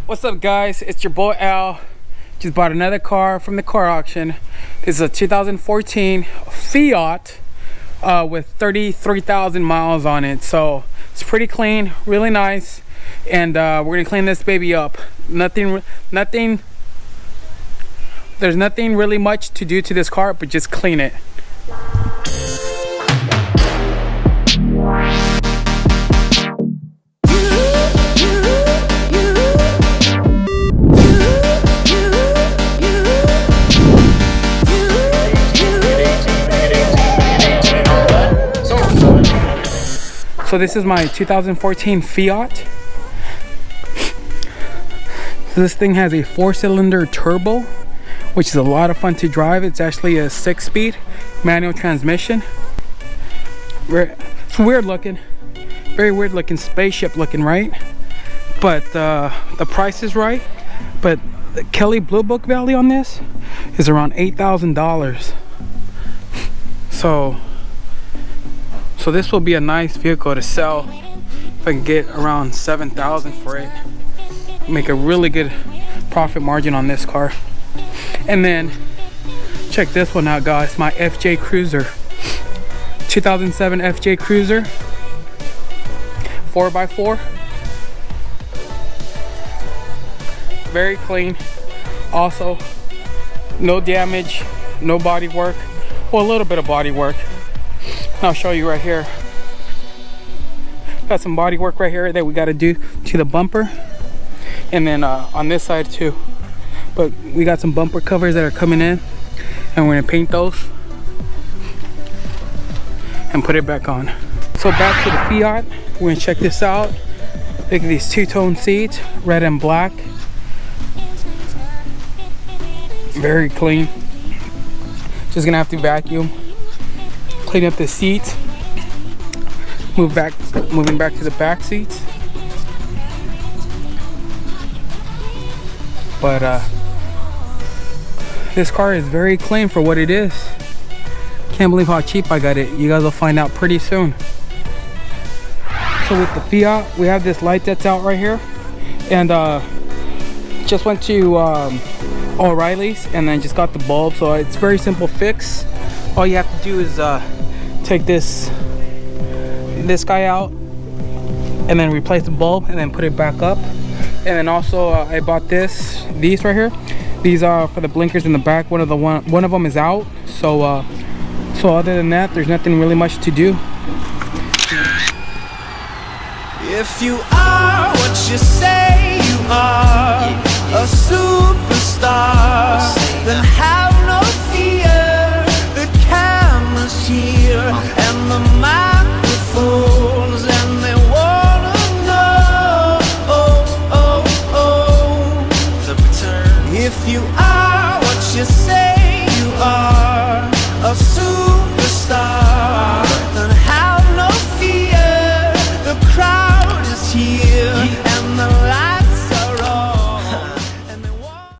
What's up, guys? It's your boy Al. Just bought another car from the car auction. This is a 2014 Fiat with 33,000 miles on it. So it's pretty clean, really nice, and we're gonna clean this baby up. There's nothing really much to do to this car, but just clean it. So this is my 2014 Fiat. This thing has a 4-cylinder turbo, which is a lot of fun to drive. It's actually a 6-speed manual transmission. It's weird looking, very weird looking, spaceship looking, right? But the price is right. But the Kelly Blue Book value on this is around $8,000. So this will be a nice vehicle to sell if I can get around $7,000 for it. Make a really good profit margin on this car. And then check this one out, guys. My FJ Cruiser, 2007 FJ Cruiser, 4x4. Very clean. Also, no damage, no body work. Well, a little bit of body work. I'll show you right here. Got some body work right here that we got to do to the bumper, and then on this side too. But we got some bumper covers that are coming in, and we're gonna paint those and put it back on. So back to the Fiat, we're gonna check this out. Look at these two-tone seats, red and black. Very clean. Just gonna have to vacuum, clean up the seats, moving back to the back seats. But this car is very clean for what it is. Can't believe how cheap I got it. You guys will find out pretty soon. So with the Fiat, we have this light that's out right here, and just went to O'Reilly's and then just got the bulb. So it's very simple fix. All you have to do is take this guy out and then replace the bulb and then put it back up. And then also I bought these right here. These are for the blinkers in the back. One of them is out. So other than that, there's nothing really much to do. If you are what you say you are, a superstar, then have no